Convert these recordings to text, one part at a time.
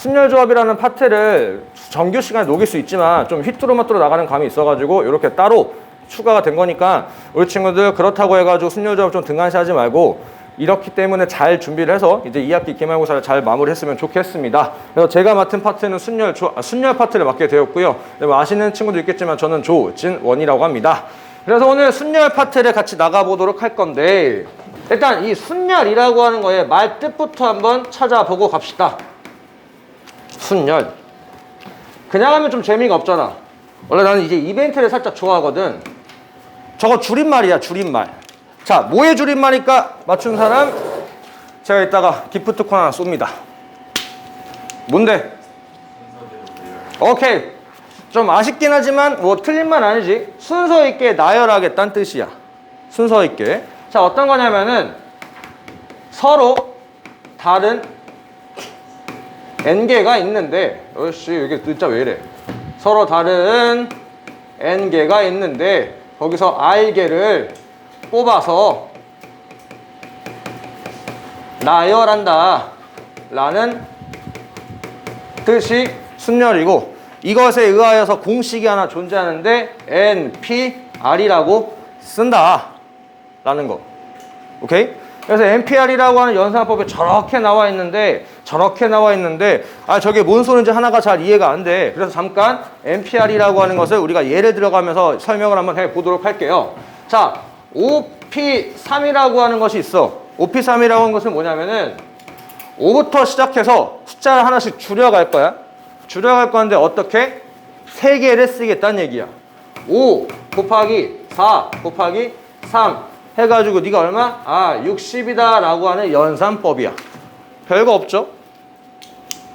순열 조합이라는 파트를 정규 시간에 녹일 수 있지만 좀 휘뚜루마뚜루 나가는 감이 있어가지고 이렇게 따로 추가가 된 거니까 우리 친구들 그렇다고 해가지고 순열 조합 좀 등한시하지 말고 이렇기 때문에 잘 준비를 해서 이제 2학기 기말고사를 잘 마무리했으면 좋겠습니다. 그래서 제가 맡은 파트는 순열 파트를 맡게 되었고요. 아시는 친구도 있겠지만 저는 조진원이라고 합니다. 그래서 오늘 순열 파트를 같이 나가보도록 할 건데 일단 이 순열이라고 하는 거에 말 뜻부터 한번 찾아보고 갑시다. 순열. 그냥 하면 좀 재미가 없잖아. 원래 나는 이제 이벤트를 살짝 좋아하거든. 저거 줄임말이야, 줄임말. 자, 뭐의 줄임말일까? 맞춘 사람 제가 이따가 기프트콘 하나 쏩니다. 뭔데? 오케이. 좀 아쉽긴 하지만 뭐 틀린 말 아니지. 순서 있게 나열하겠다는 뜻이야. 순서 있게. 자, 어떤 거냐면은 서로 다른 n개가 있는데 어이씨 이게 진짜 왜 이래. 서로 다른 n개가 있는데 거기서 r개를 뽑아서 나열한다 라는 뜻이 순열이고 이것에 의하여서 공식이 하나 존재하는데 NPR이라고 쓴다 라는 거. 오케이? 그래서 NPR이라고 하는 연산법에 저렇게 나와 있는데 저게 뭔 소리인지 하나가 잘 이해가 안 돼. 그래서 잠깐 NPR이라고 하는 것을 우리가 예를 들어가면서 설명을 한번 해보도록 할게요. 자, OP3이라고 하는 것이 있어. OP3이라고 하는 것은 뭐냐면은 5부터 시작해서 숫자를 하나씩 줄여갈 거야. 줄여갈 건데 어떻게? 3개를 쓰겠다는 얘기야. 5 곱하기 4 곱하기 3 해가지고 네가 얼마? 아 60이다 라고 하는 연산법이야. 별거 없죠?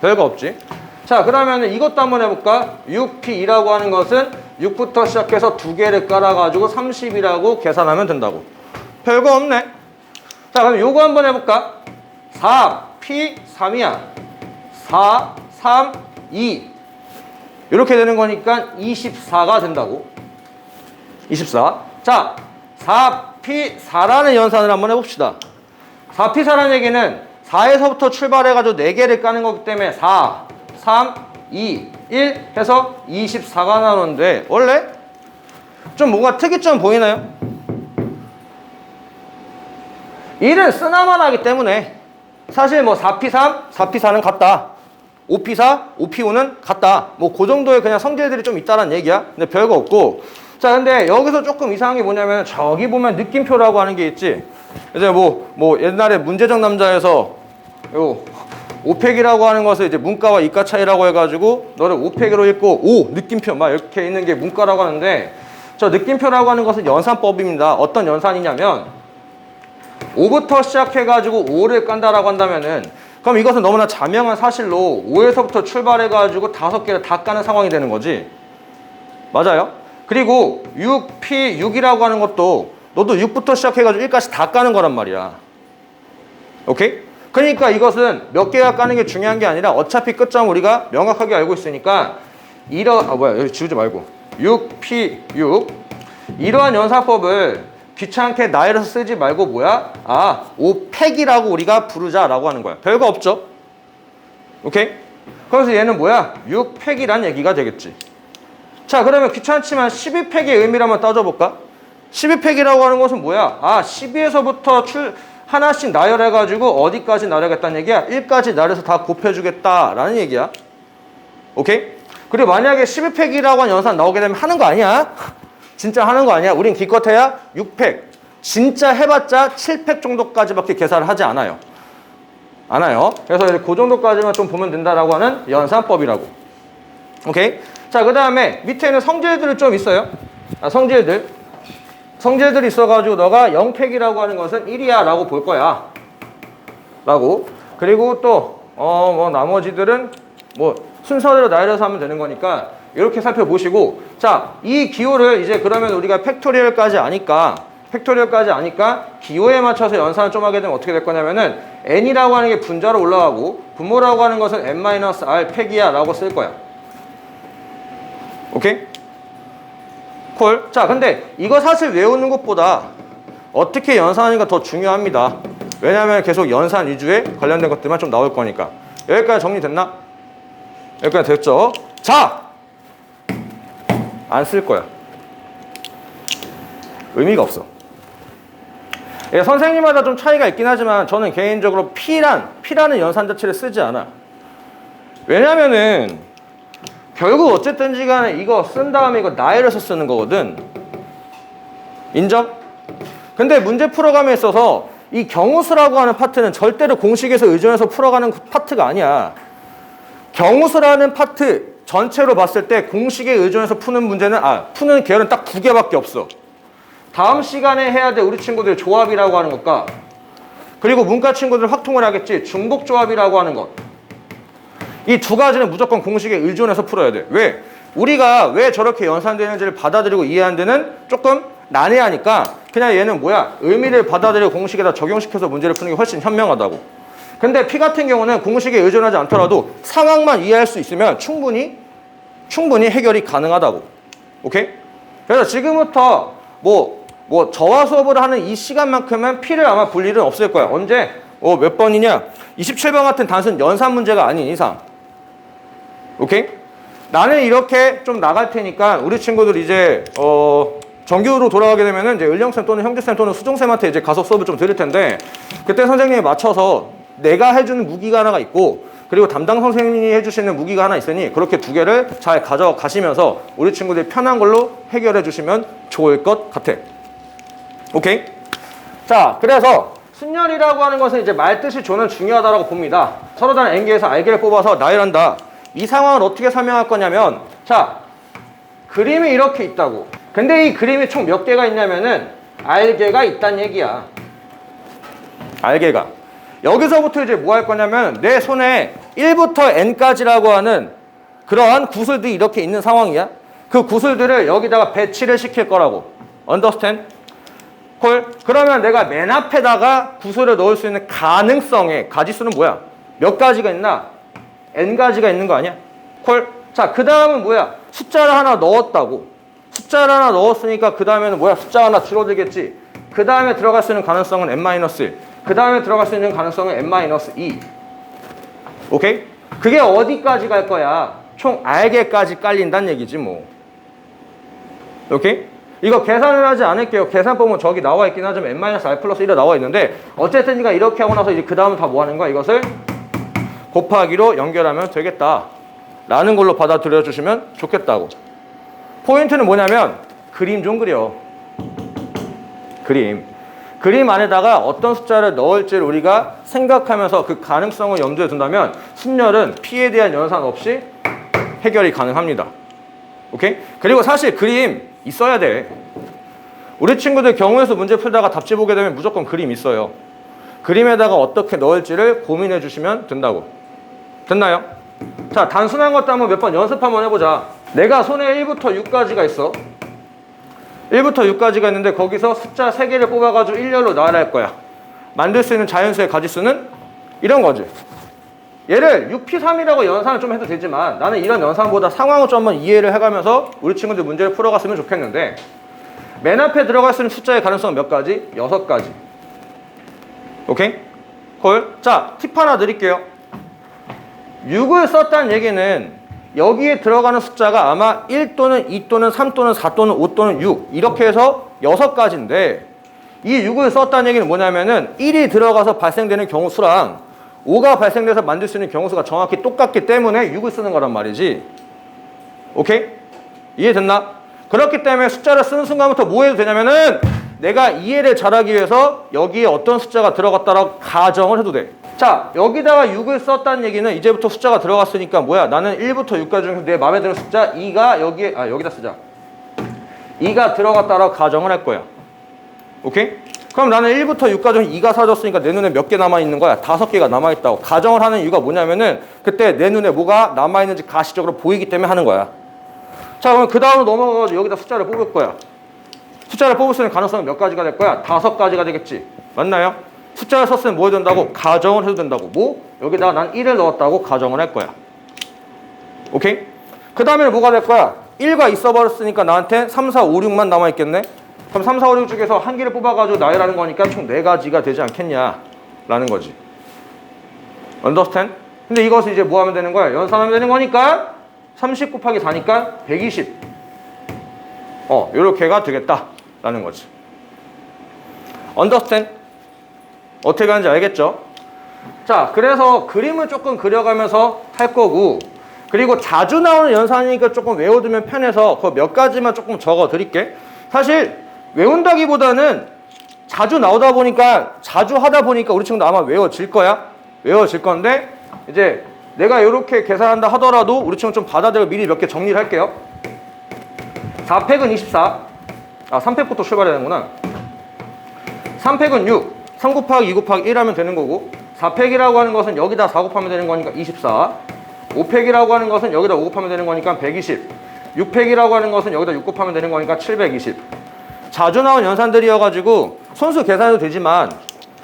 별거 없지. 자, 그러면 이것도 한번 해볼까? 6P2라고 하는 것은 6부터 시작해서 2개를 깔아가지고 30이라고 계산하면 된다고. 별거 없네. 자, 그럼 요거 한번 해볼까? 4P3이야. 4, 3, 2 이렇게 되는 거니까 24가 된다고. 24. 자, 4P4라는 연산을 한번 해봅시다. 4P4라는 얘기는 4에서부터 출발해가지고 4개를 까는 거기 때문에 4, 3, 2, 1 해서 24가 나오는데 원래 좀 뭔가 특이점 보이나요? 1은 쓰나만 하기 때문에 사실 뭐 4P3, 4P4는 같다. 5P4, 5P5는 같다. 뭐 그 정도의 그냥 성질들이 좀 있다는 얘기야. 근데 별거 없고. 자, 근데 여기서 조금 이상한 게 뭐냐면 저기 보면 느낌표라고 하는 게 있지. 이제 뭐 옛날에 문제적 남자에서 요 오펙이라고 하는 것을 이제 문과와 이과 차이라고 해가지고 너를 오펙으로 읽고 오 느낌표 막 이렇게 있는 게 문과라고 하는데 저 느낌표라고 하는 것은 연산법입니다. 어떤 연산이냐면 5부터 시작해가지고 5를 깐다라고 한다면은 그럼 이것은 너무나 자명한 사실로 5에서부터 출발해가지고 5개를 다 까는 상황이 되는 거지. 맞아요? 그리고 6P6이라고 하는 것도 너도 6부터 시작해가지고 1까지 다 까는 거란 말이야. 오케이? 그러니까 이것은 몇 개가 까는 게 중요한 게 아니라 어차피 끝점 우리가 명확하게 알고 있으니까 여기 지우지 말고 6P6 이러한 연산법을 귀찮게 나열해서 쓰지 말고 뭐야? 아, 5팩이라고 우리가 부르자라고 하는 거야. 별거 없죠? 오케이? 그래서 얘는 뭐야? 6팩이란 얘기가 되겠지. 자, 그러면 귀찮지만 12팩의 의미를 한번 따져볼까? 12팩이라고 하는 것은 뭐야? 아, 12에서부터 하나씩 나열해가지고 어디까지 나열하겠다는 얘기야? 1까지 나열해서 다 곱해주겠다라는 얘기야. 오케이? 그리고 만약에 12팩이라고 하는 연산 나오게 되면 하는 거 아니야? 진짜 하는 거 아니야? 우린 기껏해야 6팩. 진짜 해봤자 7팩 정도까지밖에 계산을 하지 않아요. 그래서 이제 그 정도까지만 좀 보면 된다라고 하는 연산법이라고. 오케이? 자, 그 다음에 밑에는 성질들이 좀 있어요. 성질들이 있어가지고 너가 0팩이라고 하는 것은 1이야 라고 볼 거야. 라고. 그리고 또 뭐 나머지들은 뭐 순서대로 나열해서 하면 되는 거니까 이렇게 살펴보시고 자, 이 기호를 이제 그러면 우리가 팩토리얼까지 아니까 기호에 맞춰서 연산을 좀 하게 되면 어떻게 될 거냐면은 n이라고 하는 게 분자로 올라가고 분모라고 하는 것은 n-r 팩이야 라고 쓸 거야. 오케이? 콜. 자, 근데 이거 사실 외우는 것보다 어떻게 연산하는가 더 중요합니다. 왜냐하면 계속 연산 위주에 관련된 것들만 좀 나올 거니까. 여기까지 정리됐나? 여기까지 됐죠? 자! 안 쓸 거야. 의미가 없어. 예, 선생님마다 좀 차이가 있긴 하지만 저는 개인적으로 P라는 연산 자체를 쓰지 않아. 왜냐면은 결국 어쨌든지 간에 이거 쓴 다음에 이거 나열해서 쓰는 거거든. 인정? 근데 문제 풀어감에 있어서 이 경우수라고 하는 파트는 절대로 공식에서 의존해서 풀어가는 파트가 아니야. 경우수라는 파트 전체로 봤을 때 공식에 의존해서 푸는 문제는 푸는 계열은 딱 2개밖에 없어. 다음 시간에 해야 돼 우리 친구들 조합이라고 하는 것과 그리고 문과 친구들 확통을 하겠지 중복조합이라고 하는 것. 이 2가지는 무조건 공식에 의존해서 풀어야 돼. 왜? 우리가 왜 저렇게 연산되는지를 받아들이고 이해하는 데는 조금 난해하니까 그냥 얘는 뭐야? 의미를 받아들이고 공식에다 적용시켜서 문제를 푸는 게 훨씬 현명하다고. 근데 P 같은 경우는 공식에 의존하지 않더라도 상황만 이해할 수 있으면 충분히 해결이 가능하다고. 오케이? 그래서 지금부터 뭐 저와 수업을 하는 이 시간만큼은 P를 아마 볼 일은 없을 거야. 언제? 몇 번이냐? 27번 같은 단순 연산 문제가 아닌 이상. 오케이? 나는 이렇게 좀 나갈 테니까 우리 친구들 이제 정규로 돌아가게 되면은 이제 을령쌤 또는 형제쌤 또는 수종쌤한테 이제 가서 수업을 좀 드릴 텐데 그때 선생님이 맞춰서 내가 해주는 무기가 하나가 있고 그리고 담당 선생님이 해주시는 무기가 하나 있으니 그렇게 2개를 잘 가져가시면서 우리 친구들이 편한 걸로 해결해 주시면 좋을 것 같아. 오케이? 자, 그래서 순열이라고 하는 것은 이제 말뜻이 저는 중요하다고 봅니다. 서로 다른 N개에서 R개를 뽑아서 나열한다. 이 상황을 어떻게 설명할 거냐면 자, 그림이 이렇게 있다고. 근데 이 그림이 총 몇 개가 있냐면은 R개가 있단 얘기야. R개가. 여기서부터 이제 뭐 할 거냐면 내 손에 1부터 N까지라고 하는 그러한 구슬들이 이렇게 있는 상황이야. 그 구슬들을 여기다가 배치를 시킬 거라고. Understand? 콜? 그러면 내가 맨 앞에다가 구슬을 넣을 수 있는 가능성의 가지수는 뭐야? 몇 가지가 있나? N가지가 있는 거 아니야? 콜? 자, 그 다음은 뭐야? 숫자를 하나 넣었다고. 숫자를 하나 넣었으니까 그 다음에는 뭐야? 숫자 하나 줄어들겠지. 그 다음에 들어갈 수 있는 가능성은 n-1. 그 다음에 들어갈 수 있는 가능성은 n-2. 오케이? 그게 어디까지 갈 거야? 총 R개까지 깔린다는 얘기지 뭐. 오케이? 이거 계산을 하지 않을게요. 계산법은 저기 나와 있긴 하지만 n-r 플러스 1에 나와 있는데 어쨌든 니가 이렇게 하고 나서 이제 그 다음은 다 뭐 하는 거야? 이것을 곱하기로 연결하면 되겠다 라는 걸로 받아들여 주시면 좋겠다고. 포인트는 뭐냐면 그림 좀 그려. 그림 안에다가 어떤 숫자를 넣을지를 우리가 생각하면서 그 가능성을 염두에 둔다면 순열은 P에 대한 연산 없이 해결이 가능합니다. 오케이? 그리고 사실 그림 있어야 돼. 우리 친구들 경우에서 문제 풀다가 답지 보게 되면 무조건 그림 있어요. 그림에다가 어떻게 넣을지를 고민해 주시면 된다고. 됐나요? 자, 단순한 것도 한번 몇 번 연습 한번 해보자. 내가 손에 1부터 6까지가 있어. 1부터 6까지가 있는데 거기서 숫자 3개를 뽑아가지고 일렬로 나열할 거야. 만들 수 있는 자연수의 가지수는 이런 거지. 얘를 6P3이라고 연산을 좀 해도 되지만 나는 이런 연산보다 상황을 좀 한번 이해를 해가면서 우리 친구들 문제를 풀어갔으면 좋겠는데 맨 앞에 들어갈 수 있는 숫자의 가능성은 몇 가지? 6가지. 오케이? 콜? 자, 팁 하나 드릴게요. 6을 썼다는 얘기는 여기에 들어가는 숫자가 아마 1 또는 2 또는 3 또는 4 또는 5 또는 6 이렇게 해서 6가지인데 이 6을 썼다는 얘기는 뭐냐면은 1이 들어가서 발생되는 경우 수랑 5가 발생돼서 만들 수 있는 경우 수가 정확히 똑같기 때문에 6을 쓰는 거란 말이지. 오케이? 이해됐나? 그렇기 때문에 숫자를 쓰는 순간부터 뭐 해도 되냐면은 내가 이해를 잘하기 위해서 여기에 어떤 숫자가 들어갔다라고 가정을 해도 돼. 자, 여기다가 6을 썼다는 얘기는 이제부터 숫자가 들어갔으니까 뭐야? 나는 1부터 6까지 중에서 내 마음에 드는 숫자 2가 여기에 여기다 쓰자. 2가 들어갔다라고 가정을 할 거야. 오케이? 그럼 나는 1부터 6까지 2가 사라졌으니까 내 눈에 몇 개 남아있는 거야? 5개가 남아있다고. 가정을 하는 이유가 뭐냐면은 그때 내 눈에 뭐가 남아있는지 가시적으로 보이기 때문에 하는 거야. 자, 그럼 그 다음으로 넘어가가지고 여기다 숫자를 뽑을 거야. 숫자를 뽑을 수 있는 가능성은 몇 가지가 될 거야? 5가지가 되겠지. 맞나요? 숫자를 썼으면 뭐 해도 된다고? 가정을 해도 된다고. 뭐? 여기다가 난 1을 넣었다고 가정을 할 거야. 오케이? 그 다음에는 뭐가 될 거야? 1가 있어버렸으니까 나한테 3, 4, 5, 6만 남아있겠네? 그럼 3, 4, 5, 6 중에서 한 개를 뽑아가지고 나열하는 거니까 총 4가지가 되지 않겠냐? 라는 거지. Understand? 근데 이것을 이제 뭐 하면 되는 거야? 연산하면 되는 거니까 30 곱하기 4니까 120. 요렇게가 되겠다라는 거지. understand? 어떻게 가는지 알겠죠? 자, 그래서 그림을 조금 그려가면서 할 거고, 그리고 자주 나오는 연산이니까 조금 외워두면 편해서 그 몇 가지만 조금 적어 드릴게. 사실 외운다기보다는 자주 나오다 보니까, 자주 하다 보니까 우리 친구도 아마 외워질 거야. 외워질 건데, 이제 내가 이렇게 계산한다 하더라도 우리 친구 좀 받아들여 미리 몇 개 정리를 할게요. 4팩은 24. 3팩부터 출발해야 되는구나. 3팩은 6. 3 곱하기 2 곱하기 1 하면 되는 거고, 4팩이라고 하는 것은 여기다 4 곱하면 되는 거니까 24. 5팩이라고 하는 것은 여기다 5 곱하면 되는 거니까 120. 6팩이라고 하는 것은 여기다 6 곱하면 되는 거니까 720. 자주 나온 연산들이어가지고 손수 계산해도 되지만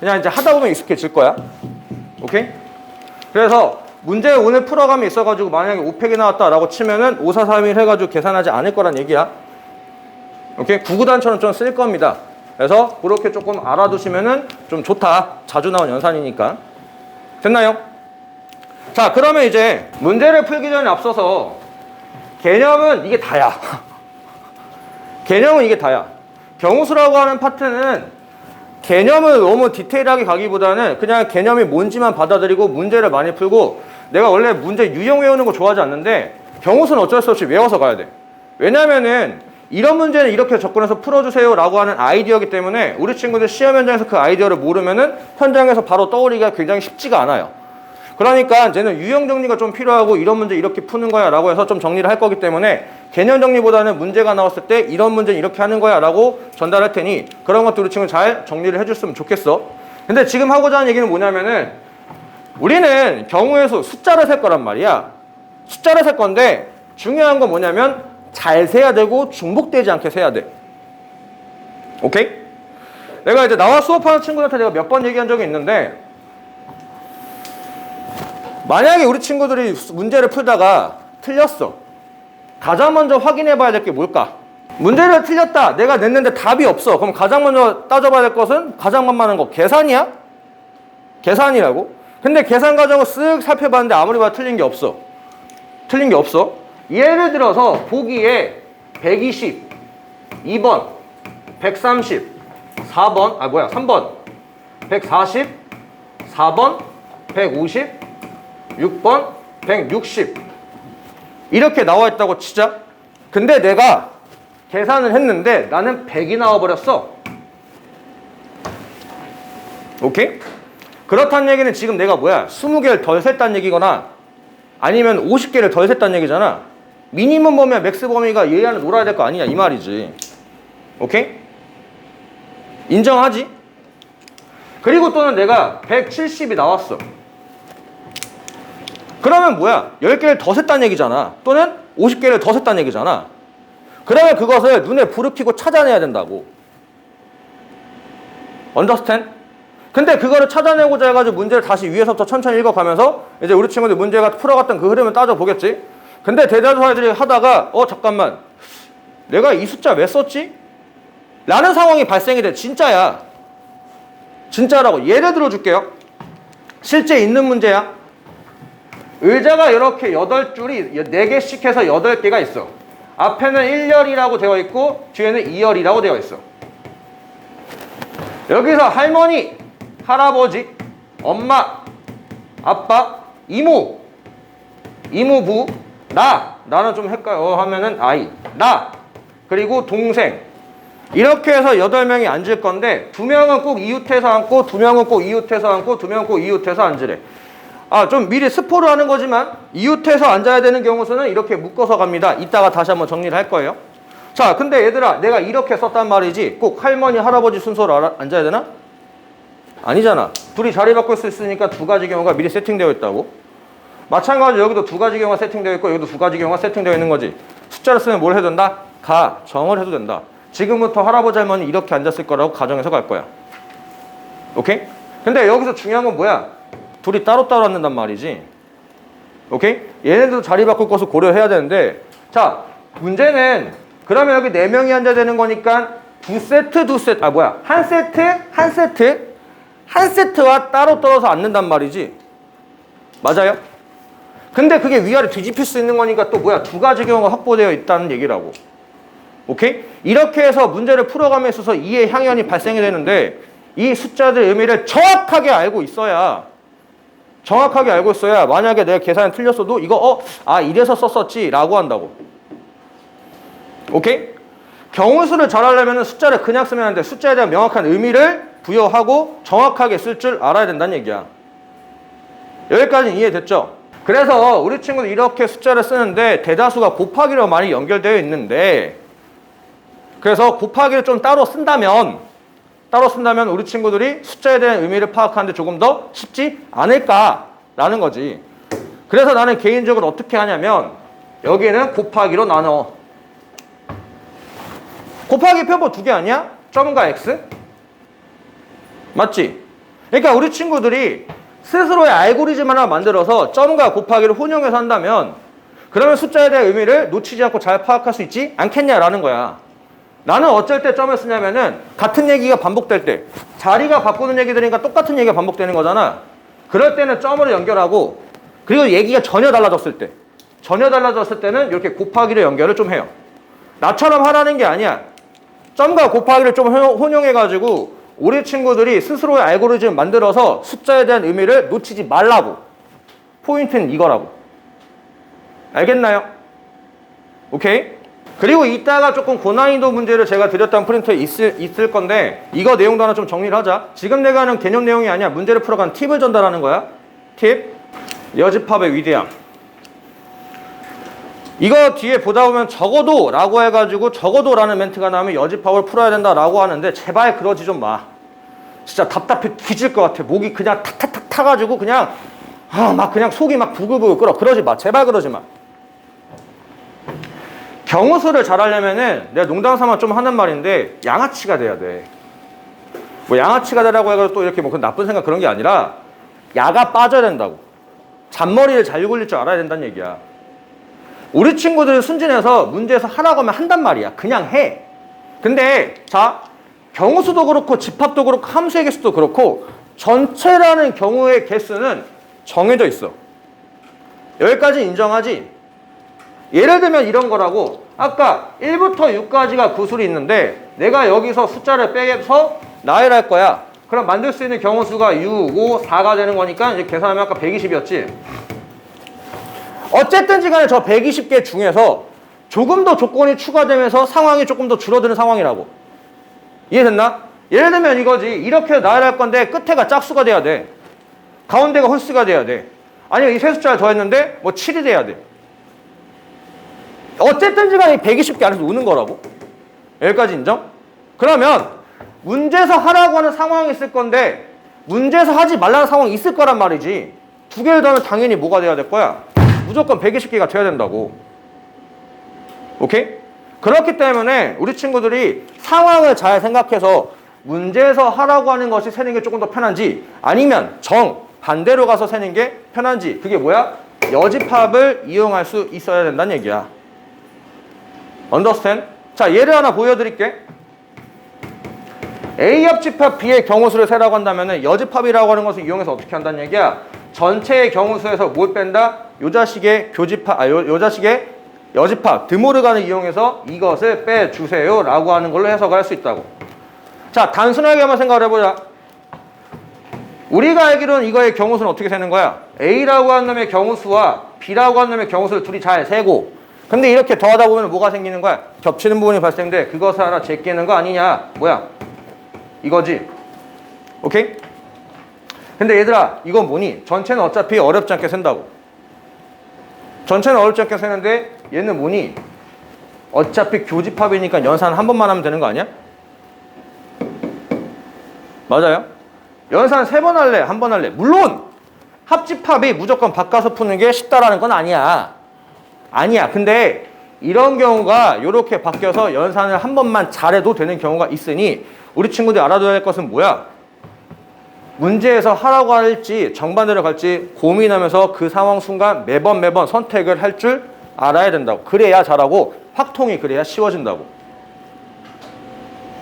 그냥 이제 하다 보면 익숙해질 거야. 오케이? 그래서 문제 오늘 풀어감이 있어가지고 만약에 5팩이 나왔다라고 치면은 5, 4, 3, 1 해가지고 계산하지 않을 거란 얘기야. 오케이? 구구단처럼 좀 쓸 겁니다. 그래서 그렇게 조금 알아두시면은 좀 좋다. 자주 나온 연산이니까. 됐나요? 자, 그러면 이제 문제를 풀기 전에 앞서서 개념은 이게 다야. 개념은 이게 다야. 경우수라고 하는 파트는 개념을 너무 디테일하게 가기보다는 그냥 개념이 뭔지만 받아들이고 문제를 많이 풀고, 내가 원래 문제 유형 외우는 거 좋아하지 않는데 경우수는 어쩔 수 없이 외워서 가야 돼. 왜냐면은 이런 문제는 이렇게 접근해서 풀어주세요 라고 하는 아이디어이기 때문에 우리 친구들 시험 현장에서 그 아이디어를 모르면은 현장에서 바로 떠오르기가 굉장히 쉽지가 않아요. 그러니까 쟤는 유형 정리가 좀 필요하고 이런 문제 이렇게 푸는 거야 라고 해서 좀 정리를 할 거기 때문에 개념 정리보다는 문제가 나왔을 때 이런 문제는 이렇게 하는 거야 라고 전달할 테니 그런 것도 우리 친구 잘 정리를 해줬으면 좋겠어. 근데 지금 하고자 하는 얘기는 뭐냐면은 우리는 경우에서 숫자를 셀 거란 말이야. 숫자를 셀 건데 중요한 건 뭐냐면 잘 세야 되고 중복되지 않게 세야 돼. 오케이? 내가 이제 나와 수업하는 친구들한테 내가 몇 번 얘기한 적이 있는데, 만약에 우리 친구들이 문제를 풀다가 틀렸어. 가장 먼저 확인해 봐야 될 게 뭘까? 문제를 틀렸다. 내가 냈는데 답이 없어. 그럼 가장 먼저 따져봐야 될 것은 가장 만만한 거 계산이야? 계산이라고? 근데 계산 과정을 쓱 살펴봤는데 아무리 봐도 틀린 게 없어. 틀린 게 없어. 예를 들어서 보기에 120, 2번, 130, 4번, 3번, 140, 4번, 150, 6번, 160 이렇게 나와 있다고 치자. 근데 내가 계산을 했는데 나는 100이 나와버렸어. 오케이? 그렇다는 얘기는 지금 내가 20개를 덜 셌다는 얘기거나 아니면 50개를 덜 셌다는 얘기잖아. 미니멈 범위와 맥스 범위가 얘 안에 놀아야 될 거 아니냐 이 말이지. 오케이? 인정하지? 그리고 또는 내가 170이 나왔어. 그러면 10개를 더 셌다는 얘기잖아. 또는 50개를 더 셌다는 얘기잖아. 그러면 그것을 눈에 불을 켜고 찾아내야 된다고. understand? 근데 그거를 찾아내고자 해가지고 문제를 다시 위에서부터 천천히 읽어가면서 이제 우리 친구들 문제가 풀어갔던 그 흐름을 따져보겠지? 근데 대다수들이 하다가 잠깐만 내가 이 숫자 왜 썼지? 라는 상황이 발생이 돼. 진짜야. 진짜라고. 예를 들어 줄게요. 실제 있는 문제야. 의자가 이렇게 8줄이 4개씩 해서 8개가 있어. 앞에는 1열이라고 되어 있고 뒤에는 2열이라고 되어 있어. 여기서 할머니, 할아버지, 엄마, 아빠, 이모, 이모부, 나는 좀 헷갈려 하면은 아이, 나, 그리고 동생 이렇게 해서 8명이 앉을 건데 2명은 꼭 이웃해서 앉고 2명은 꼭 이웃해서 앉고 2명은 꼭 이웃해서 앉으래. 좀 미리 스포를 하는 거지만 이웃해서 앉아야 되는 경우 수는 이렇게 묶어서 갑니다. 이따가 다시 한번 정리를 할 거예요. 자, 근데 얘들아 내가 이렇게 썼단 말이지 꼭 할머니, 할아버지 순서로 앉아야 되나? 아니잖아. 둘이 자리 바꿀 수 있으니까 2가지 경우가 미리 세팅되어 있다고. 마찬가지로 여기도 2가지 경우가 세팅되어 있고 여기도 2가지 경우가 세팅되어 있는 거지. 숫자를 쓰면 뭘 해도 된다? 정을 해도 된다. 지금부터 할아버지, 할머니 이렇게 앉았을 거라고 가정해서 갈 거야. 오케이? 근데 여기서 중요한 건 뭐야? 둘이 따로따로 앉는단 말이지. 오케이? 얘네들도 자리 바꿀 것을 고려해야 되는데, 자, 문제는 그러면 여기 4명이 앉아야 되는 거니까 한 세트와 따로 떨어서 앉는단 말이지. 맞아요? 근데 그게 위아래 뒤집힐 수 있는 거니까 또 뭐야? 두 가지 경우가 확보되어 있다는 얘기라고. 오케이? 이렇게 해서 문제를 풀어감에 있어서 2의 향연이 발생이 되는데 이 숫자들의 의미를 정확하게 알고 있어야 만약에 내가 계산이 틀렸어도 이거 이래서 썼었지 라고 한다고. 오케이? 경우수를 잘 하려면 숫자를 그냥 쓰면 안 돼. 숫자에 대한 명확한 의미를 부여하고 정확하게 쓸 줄 알아야 된다는 얘기야. 여기까지는 이해됐죠? 그래서 우리 친구는 이렇게 숫자를 쓰는데 대다수가 곱하기로 많이 연결되어 있는데, 그래서 곱하기를 좀 따로 쓴다면 우리 친구들이 숫자에 대한 의미를 파악하는데 조금 더 쉽지 않을까라는 거지. 그래서 나는 개인적으로 어떻게 하냐면 여기는 곱하기로 나눠. 곱하기 표본 두 개 아니야? 점과 x? 맞지? 그러니까 우리 친구들이 스스로의 알고리즘 하나 만들어서 점과 곱하기를 혼용해서 한다면 그러면 숫자에 대한 의미를 놓치지 않고 잘 파악할 수 있지 않겠냐라는 거야. 나는 어쩔 때 점을 쓰냐면은 같은 얘기가 반복될 때 자리가 바꾸는 얘기들이니까 똑같은 얘기가 반복되는 거잖아. 그럴 때는 점으로 연결하고, 그리고 얘기가 전혀 달라졌을 때는 이렇게 곱하기로 연결을 좀 해요. 나처럼 하라는 게 아니야. 점과 곱하기를 좀 혼용해가지고 우리 친구들이 스스로의 알고리즘 만들어서 숫자에 대한 의미를 놓치지 말라고. 포인트는 이거라고. 알겠나요? 오케이? 그리고 이따가 조금 고난이도 문제를 제가 드렸던 프린터에 있을 건데 이거 내용도 하나 좀 정리를 하자. 지금 내가 하는 개념 내용이 아니야. 문제를 풀어간 팁을 전달하는 거야. 팁. 여집합의 위대함. 이거 뒤에 보다 보면 적어도 라고 해가지고 적어도 라는 멘트가 나오면 여집합을 풀어야 된다라고 하는데 제발 그러지 좀 마. 진짜 답답해 뒤질 것 같아. 목이 그냥 탁탁탁 타가지고 그냥 막 그냥 속이 막 부글부글 끓어. 그러지 마. 제발 그러지 마. 경우수를 잘 하려면은 내가 농담 삼아 좀 하는 말인데 양아치가 돼야 돼. 뭐 양아치가 되라고 해가지고 또 이렇게 뭐 나쁜 생각 그런 게 아니라 야가 빠져야 된다고. 잔머리를 잘 굴릴 줄 알아야 된다는 얘기야. 우리 친구들은 순진해서 문제에서 하라고 하면 한단 말이야. 그냥 해. 근데 자, 경우수도 그렇고 집합도 그렇고 함수의 개수도 그렇고 전체라는 경우의 개수는 정해져 있어. 여기까지 인정하지? 예를 들면 이런 거라고. 아까 1부터 6까지가 구술이 있는데 내가 여기서 숫자를 빼서 나열할 할 거야. 그럼 만들 수 있는 경우수가 6, 5, 4가 되는 거니까 이제 계산하면 아까 120이었지. 어쨌든지 간에 저 120개 중에서 조금 더 조건이 추가되면서 상황이 조금 더 줄어드는 상황이라고. 이해됐나? 예를 들면 이거지. 이렇게 나열할 건데 끝에가 짝수가 돼야 돼. 가운데가 홀수가 돼야 돼. 아니면 이 세 숫자를 더했는데 뭐 7이 돼야 돼. 어쨌든지 간에 120개 안에서 오는 거라고. 여기까지 인정? 그러면 문제에서 하라고 하는 상황이 있을 건데 문제에서 하지 말라는 상황이 있을 거란 말이지. 두 개를 더하면 당연히 뭐가 돼야 될 거야? 무조건 120개가 돼야 된다고. 오케이? 그렇기 때문에 우리 친구들이 상황을 잘 생각해서 문제에서 하라고 하는 것이 세는 게 조금 더 편한지 아니면 반대로 가서 세는 게 편한지 그게 뭐야? 여집합을 이용할 수 있어야 된다는 얘기야. Understand? 자, 예를 하나 보여드릴게. A 합집합 B의 경우수를 세라고 한다면 여집합이라고 하는 것을 이용해서 어떻게 한다는 얘기야? 전체의 경우수에서 뭘 뺀다? 요 자식의 요 자식의 여집합 드모르간을 이용해서 이것을 빼주세요 라고 하는 걸로 해석을 할 수 있다고. 자, 단순하게 한번 생각을 해보자. 우리가 알기로는 이거의 경우수는 어떻게 세는 거야? A라고 하는 놈의 경우수와 B라고 하는 놈의 경우수를 둘이 잘 세고, 근데 이렇게 더하다 보면 뭐가 생기는 거야? 겹치는 부분이 발생돼. 그것을 하나 제끼는 거 아니냐? 뭐야? 이거지. 오케이? 근데 얘들아, 이건 뭐니? 전체는 어차피 어렵지 않게 센다고. 전체는 어렵지 않게 세는데 얘는 뭐니? 어차피 교집합이니까 연산 한 번만 하면 되는 거 아니야? 맞아요? 연산 3번 할래? 한 번 할래? 물론 합집합이 무조건 바꿔서 푸는 게 쉽다라는 건 아니야. 근데 이런 경우가 이렇게 바뀌어서 연산을 한 번만 잘해도 되는 경우가 있으니 우리 친구들이 알아둬야 할 것은 뭐야? 문제에서 하라고 할지 정반대로 갈지 고민하면서 그 상황 순간 매번 선택을 할 줄 알아야 된다고. 그래야 잘하고 확통이 그래야 쉬워진다고.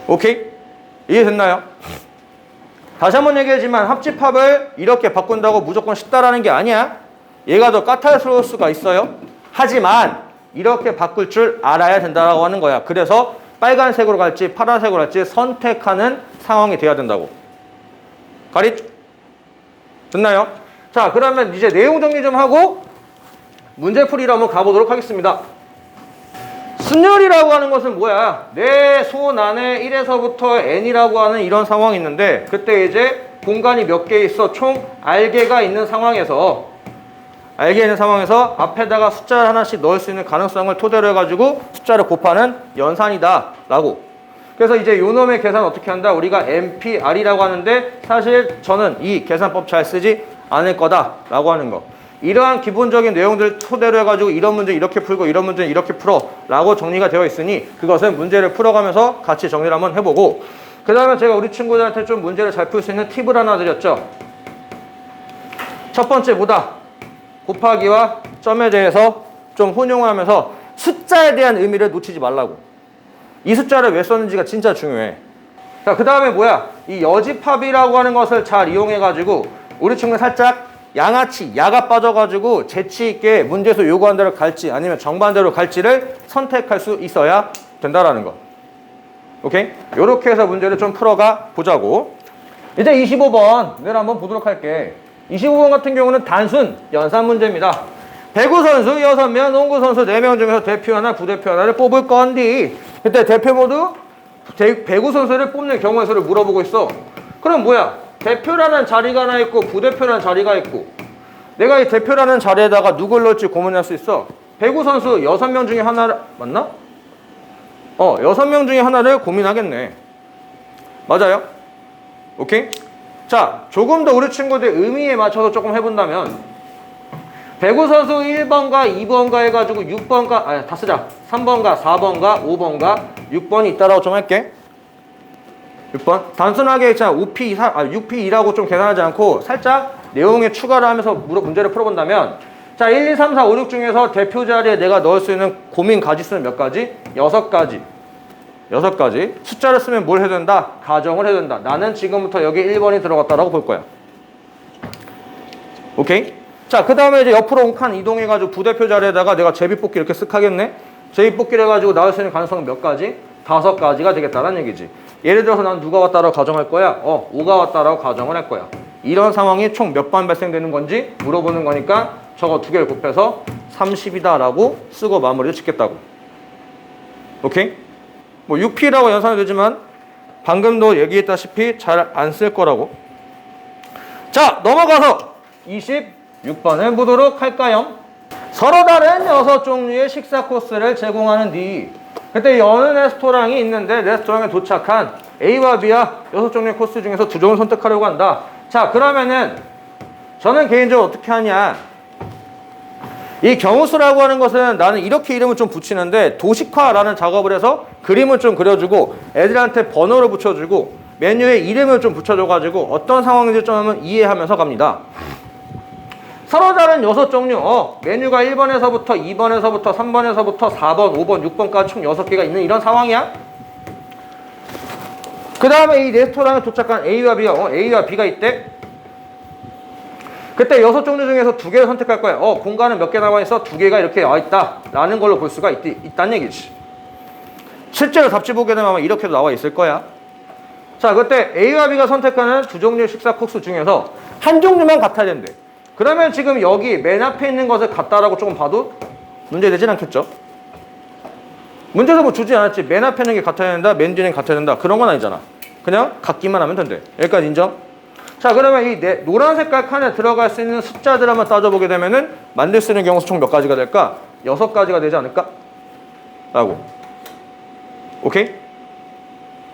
오케이? 이해됐나요? 다시 한번 얘기하지만 합집합을 이렇게 바꾼다고 무조건 쉽다라는 게 아니야. 얘가 더 까탈스러울 수가 있어요. 하지만 이렇게 바꿀 줄 알아야 된다고 하는 거야. 그래서 빨간색으로 갈지 파란색으로 갈지 선택하는 상황이 돼야 된다고. 가리? 됐나요? 자, 그러면 이제 내용 정리 좀 하고 문제풀이로 한번 가보도록 하겠습니다. 순열이라고 하는 것은 뭐야? 내 손 안에 1에서부터 n이라고 하는 이런 상황이 있는데 그때 이제 공간이 몇 개 있어? 총 알개가 있는 상황에서 앞에다가 숫자를 하나씩 넣을 수 있는 가능성을 토대로 해가지고 숫자를 곱하는 연산이다 라고. 그래서 이제 요 놈의 계산 어떻게 한다? 우리가 MPR이라고 하는데 사실 저는 이 계산법 잘 쓰지 않을 거다 라고 하는 거. 이러한 기본적인 내용들 토대로 해가지고 이런 문제 이렇게 풀고 이런 문제는 이렇게 풀어 라고 정리가 되어 있으니 그것은 문제를 풀어가면서 같이 정리를 한번 해보고, 그 다음에 제가 우리 친구들한테 좀 문제를 잘 풀 수 있는 팁을 하나 드렸죠. 첫 번째 뭐다? 곱하기와 점에 대해서 좀 혼용하면서 숫자에 대한 의미를 놓치지 말라고. 이 숫자를 왜 썼는지가 진짜 중요해. 자, 그 다음에 뭐야? 이 여집합이라고 하는 것을 잘 이용해가지고 우리 친구는 살짝 양아치, 야가 빠져가지고 재치있게 문제에서 요구한 대로 갈지 아니면 정반대로 갈지를 선택할 수 있어야 된다라는 거. 오케이? 요렇게 해서 문제를 좀 풀어가 보자고. 이제 25번을 한번 보도록 할게. 25번 같은 경우는 단순 연산 문제입니다. 배구 선수 6명, 농구 선수 4명 중에서 대표 하나, 부대표 하나를 뽑을 건디. 그때 대표 모두 배구 선수를 뽑는 경우의 수를 물어보고 있어. 그럼 뭐야? 대표라는 자리가 하나 있고 부대표라는 자리가 있고, 내가 이 대표라는 자리에다가 누굴 넣을지 고민할 수 있어. 배구 선수 6명 중에 하나를, 맞나? 6명 중에 하나를 고민하겠네. 맞아요? 오케이? 자, 조금 더 우리 친구들 의미에 맞춰서 조금 해본다면 배구 선수 1번과 2번가 해가지고 6번가, 다 쓰자. 3번가, 4번가, 5번가, 6번이 있다라고 좀 할게. 6번. 단순하게 6P2라고 좀 계산하지 않고 살짝 내용에 추가를 하면서 문제를 풀어본다면, 자, 1, 2, 3, 4, 5, 6 중에서 대표 자리에 내가 넣을 수 있는 고민 가지수는 몇 가지? 6가지. 6가지. 숫자를 쓰면 뭘 해야 된다? 가정을 해야 된다. 나는 지금부터 여기 1번이 들어갔다라고 볼 거야. 오케이? 자, 그 다음에 이제 옆으로 한 칸 이동해가지고 부대표 자리에다가 내가 제비뽑기 이렇게 쓱 하겠네? 제비뽑기를 해가지고 나올 수 있는 가능성은 몇 가지? 5가지가 되겠다는 얘기지. 예를 들어서 난 누가 왔다라고 가정할 거야? 5가 왔다라고 가정을 할 거야. 이런 상황이 총 몇 번 발생되는 건지 물어보는 거니까 저거 2개를 곱해서 30이다 라고 쓰고 마무리를 짓겠다고. 오케이? 뭐 6P라고 연산이 되지만 방금도 얘기했다시피 잘 안 쓸 거라고. 자, 넘어가서 26번을 보도록 할까요? 서로 다른 6종류의 식사 코스를 제공하는 뒤 그때 어느 레스토랑이 있는데 레스토랑에 도착한 A와 B야 6종류의 코스 중에서 2종을 선택하려고 한다. 자, 그러면은 저는 개인적으로 어떻게 하냐, 이 경우수라고 하는 것은 나는 이렇게 이름을 좀 붙이는데 도식화라는 작업을 해서 그림을 좀 그려주고 애들한테 번호를 붙여주고 메뉴에 이름을 좀 붙여줘가지고 어떤 상황인지 좀 한번 이해하면서 갑니다. 서로 다른 6종류, 메뉴가 1번에서부터 2번에서부터 3번에서부터 4번, 5번, 6번까지 총 6개가 있는 이런 상황이야. 그 다음에 이 레스토랑에 도착한 A와 B가, A와 B가 있대. 그때 6종류 중에서 2개를 선택할 거야. 공간은 몇 개 남아있어? 2개가 이렇게 나와있다 라는 걸로 볼 수가 있다는 얘기지. 실제로 답지 보게 되면 아마 이렇게도 나와 있을 거야. 자, 그때 A와 B가 선택하는 2종류의 식사 코스 중에서 한 종류만 같아야 된대. 그러면 지금 여기 맨 앞에 있는 것을 같다라고 조금 봐도 문제되진 않겠죠? 문제도 뭐 주지 않았지. 맨 앞에 있는 게 같아야 된다, 맨 뒤는 같아야 된다, 그런 건 아니잖아. 그냥 같기만 하면 된대. 여기까지 인정? 자, 그러면 이 노란 색깔 칸에 들어갈 수 있는 숫자들 한번 따져보게 되면은 만들 수 있는 경우수 총 몇 가지가 될까? 6가지가 되지 않을까? 라고. 오케이?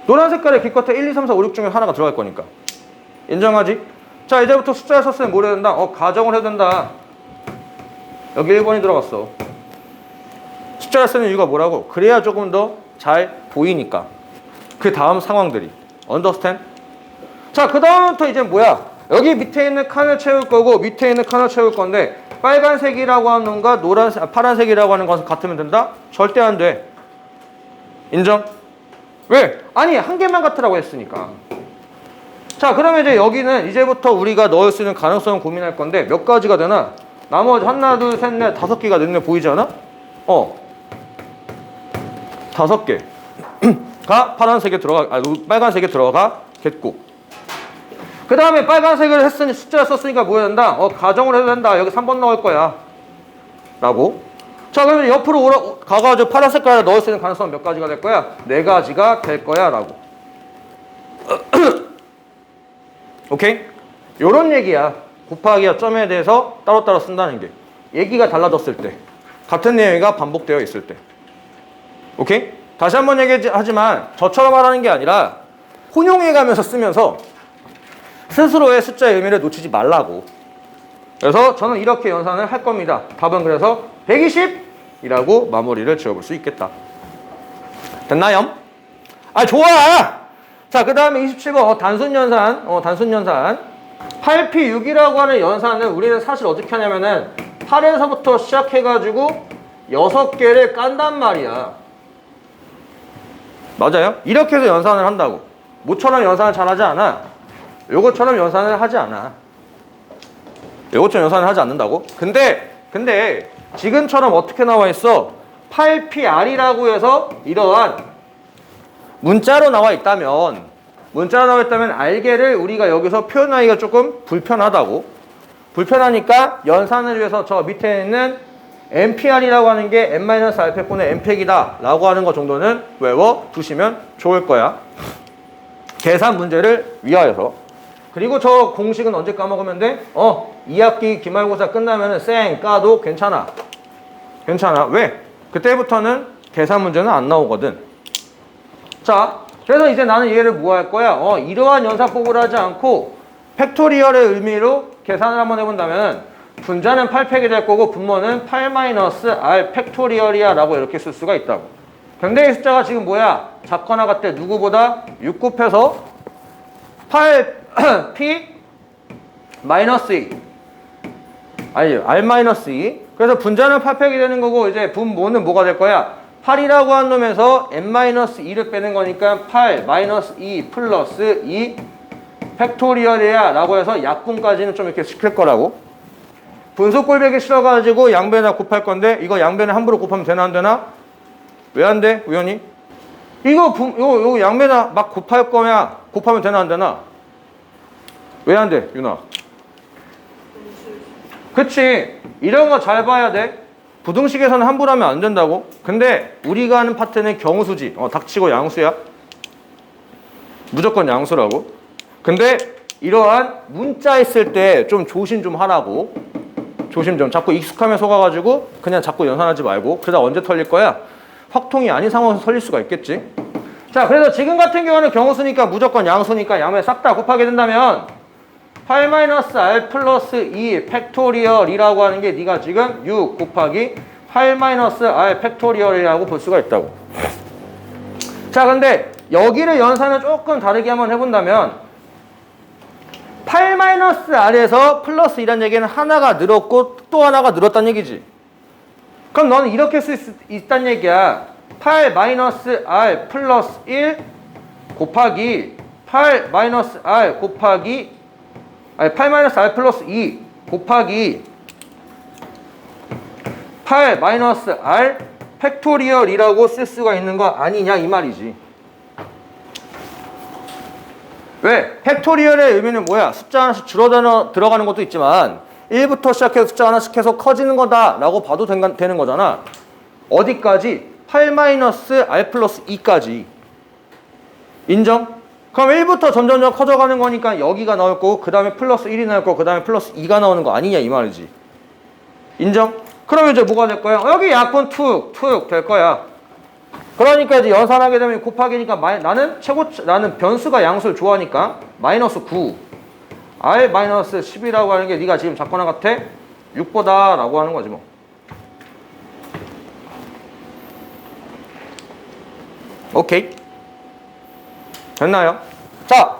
노란 색깔의 기껏해 1, 2, 3, 4, 5, 6 중에 하나가 들어갈 거니까. 인정하지? 자, 이제부터 숫자를 썼으면 뭘 해야 된다? 가정을 해야 된다. 여기 1번이 들어갔어. 숫자를 쓰는 이유가 뭐라고? 그래야 조금 더 잘 보이니까. 그 다음 상황들이. 언더스탠? 자, 그 다음부터 이제 뭐야? 여기 밑에 있는 칸을 채울 거고 밑에 있는 칸을 채울 건데 빨간색이라고 하는 건가 파란색이라고 하는 것은 같으면 된다? 절대 안 돼. 인정? 왜? 아니, 한 개만 같으라고 했으니까. 자, 그러면 이제 여기는 이제부터 우리가 넣을 수 있는 가능성을 고민할 건데 몇 가지가 되나? 나머지 하나, 둘, 셋, 넷, 5개가 눈에 보이지 않아? 5개가 파란색에 들어가, 빨간색에 들어가겠고. 그 다음에 빨간색을 했으니, 숫자를 썼으니까 뭐 해야 된다? 가정을 해도 된다. 여기 3번 나올 거야. 라고. 자, 그러면 옆으로 가가지고 파란 색깔을 넣을 수 있는 가능성은 몇 가지가 될 거야? 4가지가 될 거야. 라고. 오케이? 요런 얘기야. 곱하기와 점에 대해서 따로따로 쓴다는 게. 얘기가 달라졌을 때. 같은 내용이 반복되어 있을 때. 오케이? 다시 한번 얘기하지만 저처럼 말하는 게 아니라 혼용해가면서 쓰면서 스스로의 숫자의 의미를 놓치지 말라고. 그래서 저는 이렇게 연산을 할 겁니다. 답은 그래서 120이라고 마무리를 지어볼 수 있겠다. 됐나요? 좋아! 자, 그 다음에 27번 단순 연산. 단순 연산. 8P6이라고 하는 연산은 우리는 사실 어떻게 하냐면은 8에서부터 시작해가지고 6개를 깐단 말이야. 맞아요? 이렇게 해서 연산을 한다고. 모처럼 연산을 잘 하지 않아. 요것처럼 연산을 하지 않아. 요것처럼 연산을 하지 않는다고? 근데 지금처럼 어떻게 나와 있어? 8PR이라고 해서 이러한 문자로 나와 있다면 알게를 우리가 여기서 표현하기가 조금 불편하다고. 불편하니까 연산을 위해서 저 밑에 있는 NPR이라고 하는 게 N-알파분의 N팩이다 라고 하는 거 정도는 외워두시면 좋을 거야. 계산 문제를 위하여서. 그리고 저 공식은 언제 까먹으면 돼? 2학기 기말고사 끝나면 쌩 까도 괜찮아. 왜? 그때부터는 계산 문제는 안 나오거든. 자, 그래서 이제 나는 얘를 뭐 할 거야? 이러한 연산법을 하지 않고 팩토리얼의 의미로 계산을 한번 해본다면 분자는 8팩이 될 거고 분모는 8-R 팩토리얼이야 라고 이렇게 쓸 수가 있다고. 근데 이 숫자가 지금 뭐야? 작거나 같대. 누구보다 6 곱해서 8P-2 R-2. 그래서 분자는 8팩이 되는 거고 이제 분모는 뭐가 될 거야? 8이라고 한 놈에서 N-2를 빼는 거니까 8-2 플러스 2 팩토리얼이야 라고 해서 약분까지는 좀 이렇게 시킬 거라고. 분수 꼴배기 싫어가지고 양변에다 곱할 건데 이거 양변에 함부로 곱하면 되나 안 되나? 왜 안 돼? 우연히? 이거 양변에다 막 곱할 거면 곱하면 되나 안 되나? 왜 안 돼, 윤아? 그치. 이런 거 잘 봐야 돼. 부등식에서는 함부로 하면 안 된다고. 근데 우리가 하는 파트는 경수지. 닥치고 양수야. 무조건 양수라고. 근데 이러한 문자 있을 때 좀 조심 좀 하라고. 조심 좀. 자꾸 익숙함에 속아가지고 그냥 자꾸 연산하지 말고. 그러다 언제 털릴 거야? 확통이 아닌 상황에서 털릴 수가 있겠지. 자, 그래서 지금 같은 경우는 경수니까 무조건 양수니까 양면 싹 다 곱하게 된다면 8-R 플러스 2 팩토리얼이라고 하는 게 네가 지금 6 곱하기 8-R 팩토리얼이라고 볼 수가 있다고. 자, 근데 여기를 연산을 조금 다르게 한번 해본다면 8-R에서 플러스 2라는 얘기는 하나가 늘었고 또 하나가 늘었다는 얘기지. 그럼 너는 이렇게 쓸 수 있다는 얘기야. 8-R 플러스 1 곱하기 8-R 곱하기 8-R 플러스 2 곱하기 8-R 팩토리얼이라고 쓸 수가 있는 거 아니냐 이 말이지. 왜? 팩토리얼의 의미는 뭐야? 숫자 하나씩 줄어들어 들어가는 것도 있지만 1부터 시작해서 숫자 하나씩 계속 커지는 거다 라고 봐도 되는 거잖아. 어디까지? 8-R 플러스 2까지. 인정? 그럼 1부터 점점 커져가는 거니까 여기가 나올 거고 그 다음에 플러스 1이 나올 거고 그 다음에 플러스 2가 나오는 거 아니냐 이 말이지. 인정? 그러면 이제 뭐가 될 거야? 여기 약분 툭 될 거야. 그러니까 이제 연산하게 되면 곱하기니까 나는 변수가 양수를 좋아하니까 마이너스 9 R 마이너스 10이라고 하는 게 네가 지금 작거나 같아? 6보다 라고 하는 거지 뭐. 오케이. 됐나요? 자,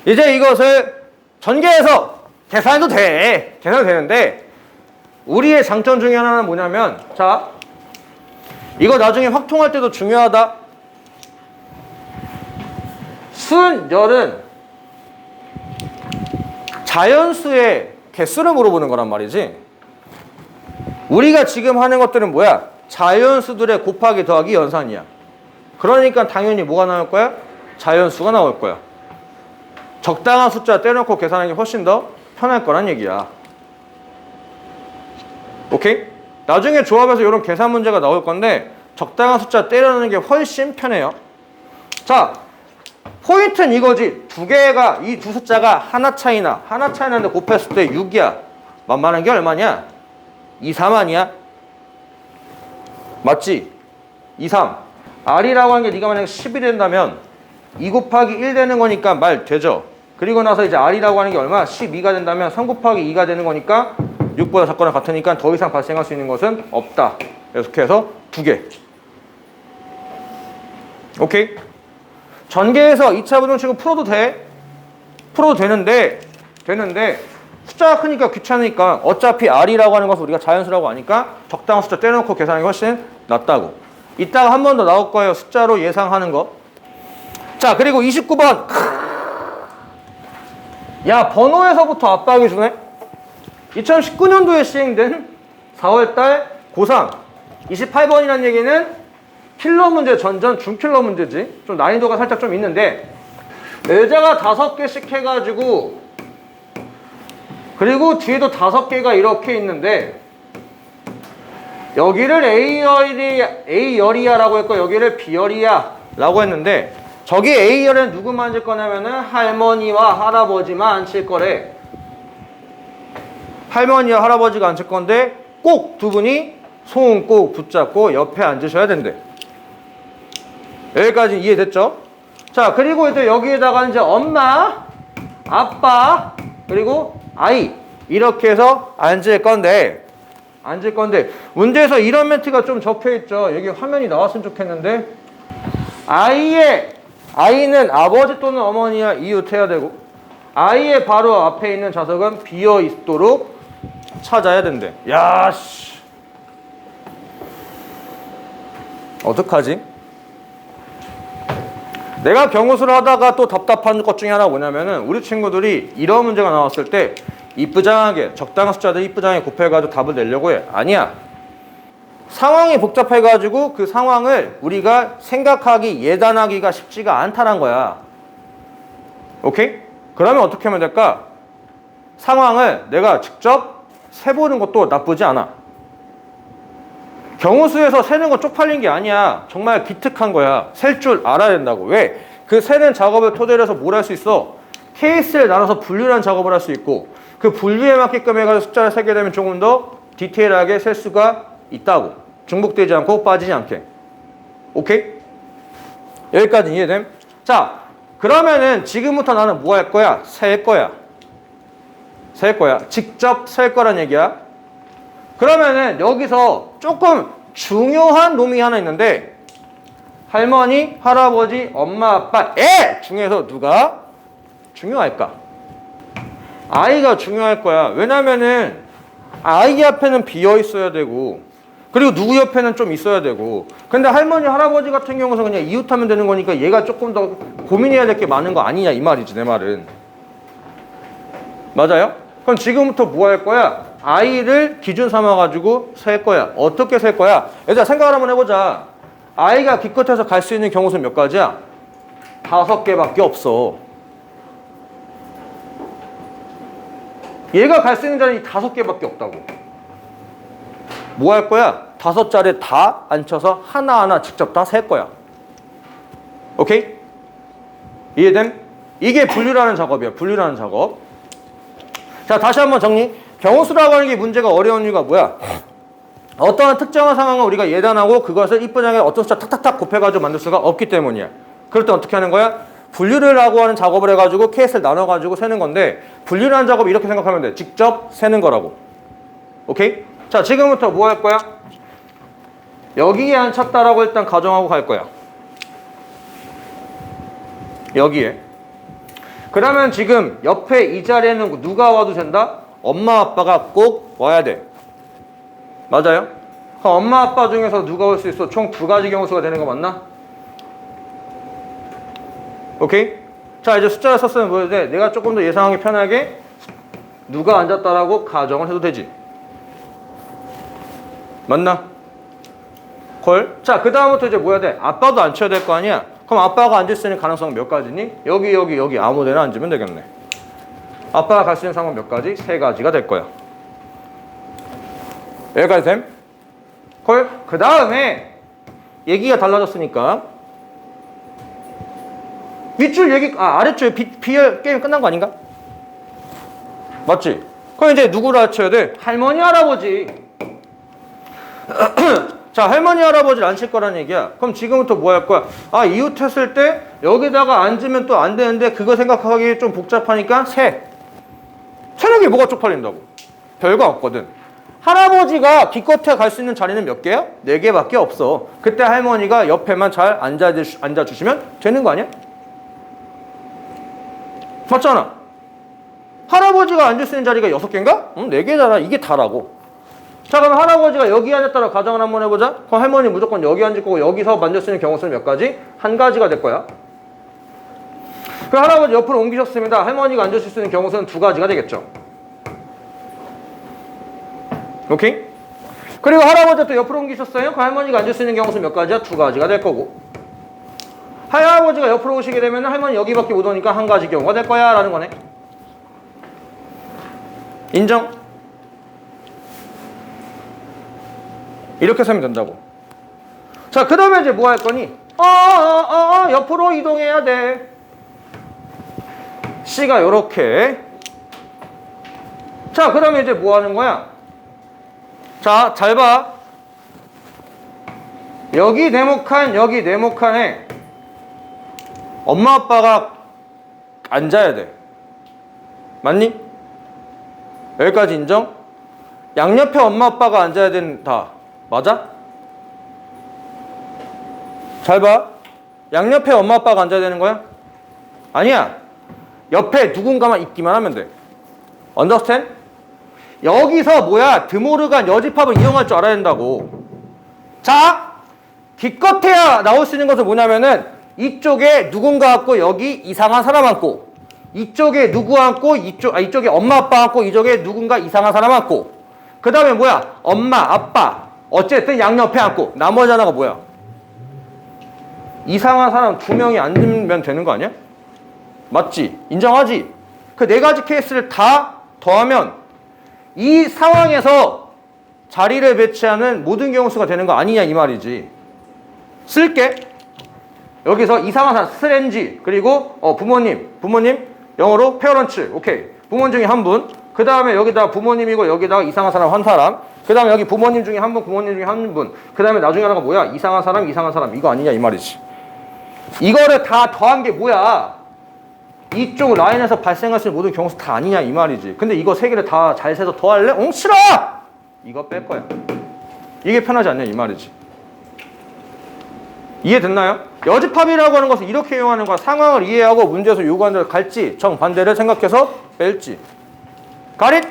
이제 이것을 전개해서 계산해도 돼. 계산해도 되는데 우리의 장점 중에 하나는 뭐냐면 자, 이거 나중에 확통할 때도 중요하다. 순열은 자연수의 개수를 물어보는 거란 말이지. 우리가 지금 하는 것들은 뭐야? 자연수들의 곱하기 더하기 연산이야. 그러니까 당연히 뭐가 나올 거야? 자연수가 나올 거야. 적당한 숫자 떼놓고 계산하는 게 훨씬 더 편할 거란 얘기야. 오케이? 나중에 조합에서 이런 계산 문제가 나올 건데 적당한 숫자 때려넣는 게 훨씬 편해요. 자, 포인트는 이거지. 두 개가, 이 두 숫자가 하나 차이 나는데 곱했을 때 6이야. 만만한 게 얼마냐? 2, 3 아니야? 맞지? 2, 3. R이라고 하는 게 네가 만약에 10이 된다면 2 곱하기 1 되는 거니까 말 되죠? 그리고 나서 이제 R이라고 하는 게 얼마? 12가 된다면 3 곱하기 2가 되는 거니까 6보다 작거나 같으니까 더 이상 발생할 수 있는 것은 없다. 계속해서 2개. 오케이? 전개해서 2차 부등식을 풀어도 돼. 풀어도 되는데 숫자가 크니까 귀찮으니까 어차피 R이라고 하는 것을 우리가 자연수라고 하니까 적당한 숫자 떼놓고 계산하는 게 훨씬 낫다고. 이따가 한 번 더 나올 거예요. 숫자로 예상하는 거. 자, 그리고 29번. 야, 번호에서부터 압박이 주네. 2019년도에 시행된 4월달 고3 28번이라는 얘기는 킬러 문제 전전 중킬러 문제지. 좀 난이도가 살짝 좀 있는데 예제가 5개씩 해가지고 그리고 뒤에도 5개가 이렇게 있는데 여기를 A열이야 라고 했고 여기를 B열이야 라고 했는데 저기 A열에는 누구만 앉을 거냐면은 할머니와 할아버지만 앉을 거래. 할머니와 할아버지가 앉을 건데 꼭 두 분이 손 꼭 붙잡고 옆에 앉으셔야 된대. 여기까지 이해됐죠? 자, 그리고 이제 여기에다가 이제 엄마, 아빠, 그리고 아이 이렇게 해서 앉을 건데 문제에서 이런 멘트가 좀 적혀있죠. 여기 화면이 나왔으면 좋겠는데 아이는 아버지 또는 어머니와 이웃해야 되고 아이의 바로 앞에 있는 좌석은 비어 있도록 찾아야 된대. 야, 씨. 어떡하지? 내가 경우수를 하다가 또 답답한 것 중에 하나가 뭐냐면은 우리 친구들이 이런 문제가 나왔을 때 이쁘장하게 적당한 숫자들 이쁘장하게 곱해가지고 답을 내려고 해. 아니야. 상황이 복잡해가지고 그 상황을 우리가 생각하기 예단하기가 쉽지가 않다는 거야. 오케이? 그러면 어떻게 하면 될까? 상황을 내가 직접 세보는 것도 나쁘지 않아. 경우수에서 세는 건 쪽팔린 게 아니야. 정말 기특한 거야. 셀 줄 알아야 된다고. 왜? 그 세는 작업을 토대로 해서 뭘 할 수 있어? 케이스를 나눠서 분류라는 작업을 할 수 있고 그 분류에 맞게끔 해가지고 숫자를 세게 되면 조금 더 디테일하게 셀 수가 있다고. 중복되지 않고 빠지지 않게. 오케이? 여기까지 이해됨? 자, 그러면은 지금부터 나는 뭐 할 거야? 셀 거야. 직접 셀 거란 얘기야. 그러면은 여기서 조금 중요한 놈이 하나 있는데 할머니, 할아버지, 엄마, 아빠, 애 중에서 누가 중요할까? 아이가 중요할 거야. 왜냐면은 아이 앞에는 비어 있어야 되고 그리고 누구 옆에는 좀 있어야 되고 근데 할머니, 할아버지 같은 경우는 그냥 이웃하면 되는 거니까 얘가 조금 더 고민해야 될 게 많은 거 아니냐 이 말이지 내 말은. 맞아요? 그럼 지금부터 뭐 할 거야? 아이를 기준 삼아가지고 셀 거야. 어떻게 셀 거야? 얘들아 생각을 한번 해보자. 아이가 기껏해서 갈 수 있는 경우수는 몇 가지야? 5개밖에 없어. 얘가 갈 수 있는 자리는 5개밖에 없다고. 뭐 할 거야? 5자리에 다 앉혀서 하나하나 직접 다 셀 거야. 오케이? 이해됨? 이게 분류라는 작업이야. 분류라는 작업. 자, 다시 한번 정리. 경우수라고 하는 게 문제가 어려운 이유가 뭐야? 어떠한 특정한 상황을 우리가 예단하고 그것을 이쁘장하게 어떤 숫자 탁탁탁 곱해가지고 만들 수가 없기 때문이야. 그럴 때 어떻게 하는 거야? 분류를 하고 하는 작업을 해가지고 케이스를 나눠가지고 세는 건데 분류라는 작업 이렇게 생각하면 돼. 직접 세는 거라고. 오케이? 자, 지금부터 뭐 할 거야? 여기에 앉혔다라고 일단 가정하고 갈 거야. 여기에. 그러면 지금 옆에 이 자리에는 누가 와도 된다? 엄마 아빠가 꼭 와야 돼. 맞아요? 그럼 엄마 아빠 중에서 누가 올 수 있어? 총 2가지 경우수가 되는 거 맞나? 오케이? 자, 이제 숫자를 썼으면 뭐 돼? 내가 조금 더 예상하기 편하게 누가 앉았다라고 가정을 해도 되지. 맞나? 콜. 자, 그 다음부터 이제 뭐야 돼? 아빠도 앉혀야 될 거 아니야? 그럼 아빠가 앉을 수 있는 가능성은 몇 가지니? 여기 아무 데나 앉으면 되겠네. 아빠가 갈 수 있는 상황 몇 가지? 3가지가 될 거야. 여기까지 됨? 콜. 그 다음에 얘기가 달라졌으니까 윗줄 얘기, 아랫줄 비열 게임 끝난 거 아닌가? 맞지? 그럼 이제 누구를 앉혀야 돼? 할머니, 할아버지. 자, 할머니, 할아버지를 앉힐 거란 얘기야. 그럼 지금부터 뭐 할 거야? 이웃했을 때 여기다가 앉으면 또 안 되는데 그거 생각하기 좀 복잡하니까 체력이 뭐가 쪽팔린다고. 별거 없거든. 할아버지가 기껏해 갈 수 있는 자리는 몇 개야? 4개밖에 없어. 그때 할머니가 옆에만 잘 앉아주시면 되는 거 아니야? 맞잖아. 할아버지가 앉을 수 있는 자리가 6개인가? 4개잖아. 이게 다라고. 자, 그럼 할아버지가 여기 앉았다고 가정을 한번 해보자. 그럼 할머니 무조건 여기 앉을 거고 여기서 만질 수 있는 경우 수는 몇 가지? 1가지가 될 거야. 그 할아버지 옆으로 옮기셨습니다. 할머니가 앉을 수 있는 경우 수는 2가지가 되겠죠. 오케이? 그리고 할아버지가 또 옆으로 옮기셨어요. 그 할머니가 앉을 수 있는 경우 수는 몇 가지야? 2가지가 될 거고. 할아버지가 옆으로 오시게 되면 할머니 여기밖에 못 오니까 1가지 경우가 될 거야 라는 거네. 인정? 이렇게 쓰면 된다고. 자, 그 다음에 이제 뭐 할 거니? 옆으로 이동해야 돼. C가 요렇게. 자, 그 다음에 이제 뭐 하는 거야? 자, 잘 봐. 여기 네모칸에 엄마 아빠가 앉아야 돼. 맞니? 여기까지 인정? 양옆에 엄마 아빠가 앉아야 된다. 맞아? 잘 봐. 양옆에 엄마 아빠가 앉아야 되는 거야? 아니야. 옆에 누군가만 있기만 하면 돼. 언더스탠? 여기서 뭐야? 드모르간 여집합을 이용할 줄 알아야 된다고. 자, 기껏해야 나올 수 있는 것은 뭐냐면은 이쪽에 누군가 앉고 여기 이상한 사람 앉고 이쪽에 누구 앉고 이쪽에 엄마 아빠 앉고 이쪽에 누군가 이상한 사람 앉고 그 다음에 뭐야? 엄마, 아빠 어쨌든 양옆에 앉고 나머지 하나가 뭐야? 이상한 사람 2명이 앉으면 되는 거 아니야? 맞지? 인정하지? 그 4가지 케이스를 다 더하면 이 상황에서 자리를 배치하는 모든 경우 수가 되는 거 아니냐 이 말이지. 쓸게. 여기서 이상한 사람 스트레인지 그리고 부모님 영어로 페어런츠. 오케이. 부모님 중에 한 분. 그 다음에 여기다 부모님이고 여기다가 이상한 사람 한 사람. 그 다음에 여기 부모님 중에 한 분, 부모님 중에 한 분. 그 다음에 나중에 하나가 뭐야? 이상한 사람 이거 아니냐 이 말이지. 이거를 다 더한 게 뭐야? 이쪽 라인에서 발생할 수 있는 모든 경우수 다 아니냐 이 말이지. 근데 이거 3개를 다 잘 세서 더할래? 싫어! 이거 뺄 거야. 이게 편하지 않냐 이 말이지. 이해됐나요? 여집합이라고 하는 것을 이렇게 이용하는 거야. 상황을 이해하고 문제에서 요구하는 대로 갈지 정반대를 생각해서 뺄지. 가릿?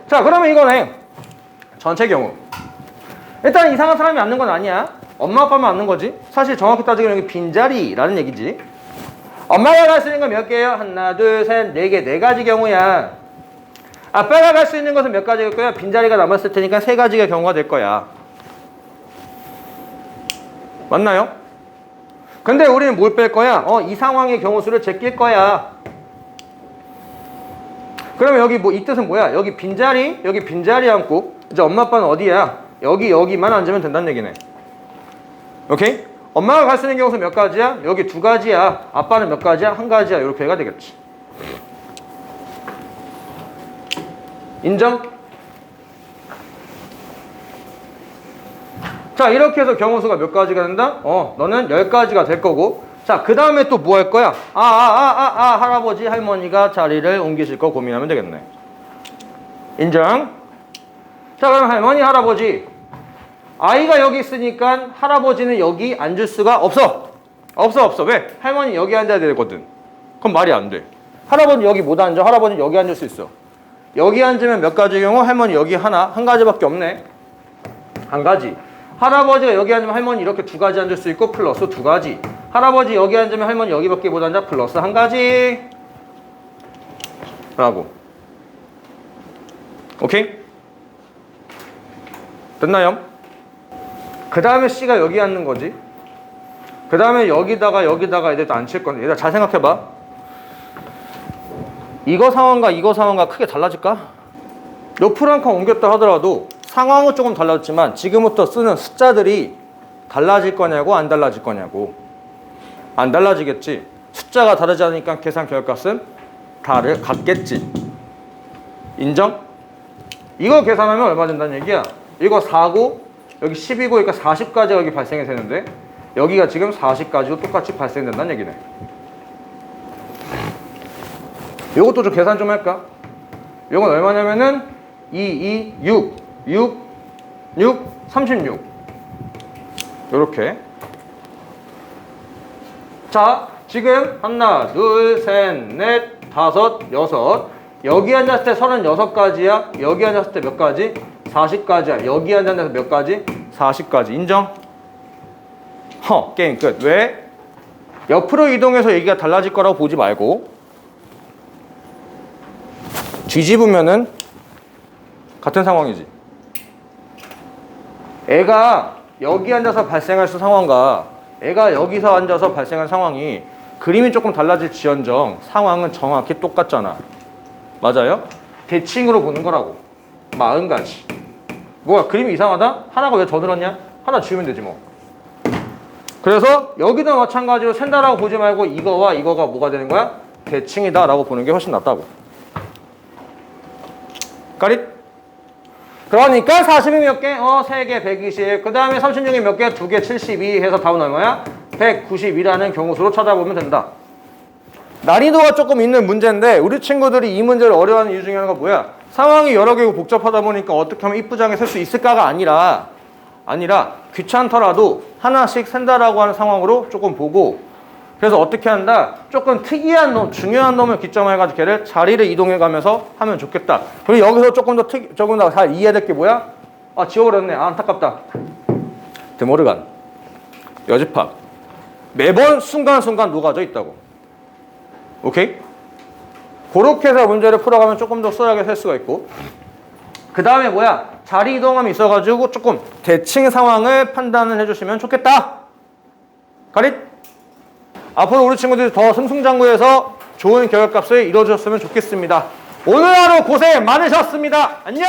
자, 그러면 이거네. 전체 경우. 일단 이상한 사람이 앉는 건 아니야. 엄마 아빠만 앉는 거지. 사실 정확히 따지면 여기 빈자리라는 얘기지. 엄마가 갈 수 있는 건 몇 개예요? 하나, 둘, 셋, 4개. 4가지 경우야. 아빠가 갈 수 있는 것은 몇 가지일 거야? 빈자리가 남았을 테니까 3가지의 경우가 될 거야. 맞나요? 근데 우리는 뭘 뺄 거야? 이 상황의 경우 수를 제낄 거야. 그러면 여기 이 뜻은 뭐야? 여기 빈자리 앉고 이제 엄마 아빠는 어디야? 여기만 앉으면 된다는 얘기네. 오케이? 엄마가 갈 수 있는 경우는 몇 가지야? 여기 2가지야. 아빠는 몇 가지야? 1가지야. 이렇게 해가 되겠지. 인정? 자, 이렇게 해서 경우수가 몇 가지가 된다? 너는 10가지가 될 거고. 자, 그 다음에 또 뭐 할 거야? 할아버지, 할머니가 자리를 옮기실 거 고민하면 되겠네. 인정? 자, 그럼 할머니, 할아버지. 아이가 여기 있으니까 할아버지는 여기 앉을 수가 없어. 없어. 왜? 할머니 여기 앉아야 되거든. 그럼 말이 안 돼. 할아버지 여기 못 앉아. 할아버지는 여기 앉을 수 있어. 여기 앉으면 몇 가지 경우? 할머니 여기 한 가지밖에 없네. 1가지. 할아버지가 여기 앉으면 할머니 이렇게 2가지 앉을 수 있고 플러스 2가지. 할아버지 여기 앉으면 할머니 여기밖에 못 앉아 플러스 1가지. 라고. 오케이? 됐나요? 그 다음에 C가 여기 앉는 거지. 그 다음에 여기다가 애들 앉힐 건데, 얘들아 잘 생각해봐. 이거 상황과 이거 상황과 크게 달라질까? 옆으로 한 칸 옮겼다 하더라도 상황은 조금 달라졌지만 지금부터 쓰는 숫자들이 달라질 거냐고 안 달라질 거냐고. 안 달라지겠지. 숫자가 다르지 않으니까 계산 결과값은 같겠지. 인정? 이거 계산하면 얼마 된다는 얘기야? 이거 4고 여기 10이고 그러니까 40까지 여기 발생이 되는데 여기가 지금 40까지도 똑같이 발생된다는 얘기네. 요것도 좀 계산 좀 할까? 요건 얼마냐면은 6 36 요렇게. 자, 지금 하나, 둘, 셋, 넷, 다섯, 여섯. 여기 앉았을 때 36가지야. 여기 앉았을 때 몇 가지? 40가지야. 여기 앉았을 때 몇 가지? 40가지. 인정? 게임 끝. 왜? 옆으로 이동해서 얘기가 달라질 거라고 보지 말고 뒤집으면은 같은 상황이지. 애가 여기 앉아서 발생할 상황과 애가 여기서 앉아서 발생한 상황이 그림이 조금 달라질지언정 상황은 정확히 똑같잖아. 맞아요? 대칭으로 보는 거라고. 40가지. 뭐야, 그림이 이상하다? 하나가 왜 더 늘었냐? 하나 지우면 되지 뭐. 그래서 여기도 마찬가지로 센다라고 보지 말고 이거와 이거가 뭐가 되는 거야? 대칭이다 라고 보는 게 훨씬 낫다고. 까릿? 그러니까 40이 몇 개? 3개 120. 그 다음에 36이 몇 개? 2개 72 해서 답은 얼마야? 190이라는 경우수로 찾아보면 된다. 난이도가 조금 있는 문제인데 우리 친구들이 이 문제를 어려워하는 이유 중에 하나가 뭐야? 상황이 여러 개고 복잡하다 보니까 어떻게 하면 이쁘장에 쓸 수 있을까가 아니라 귀찮더라도 하나씩 센다라고 하는 상황으로 조금 보고, 그래서 어떻게 한다? 조금 특이한 놈, 중요한 놈을 기점해가지고 걔를 자리를 이동해가면서 하면 좋겠다. 그리고 여기서 조금 더 잘 이해될 게 뭐야? 지워버렸네. 안타깝다. 드모르간, 여집합. 매번 순간순간 녹아져 있다고. 오케이? 그렇게 해서 문제를 풀어가면 조금 더 수월하게 할 수가 있고, 그 다음에 뭐야? 자리 이동함이 있어가지고 조금 대칭 상황을 판단을 해주시면 좋겠다. 가릿? 앞으로 우리 친구들이 더 승승장구해서 좋은 결과값을 이뤄주셨으면 좋겠습니다. 오늘 하루 고생 많으셨습니다. 안녕!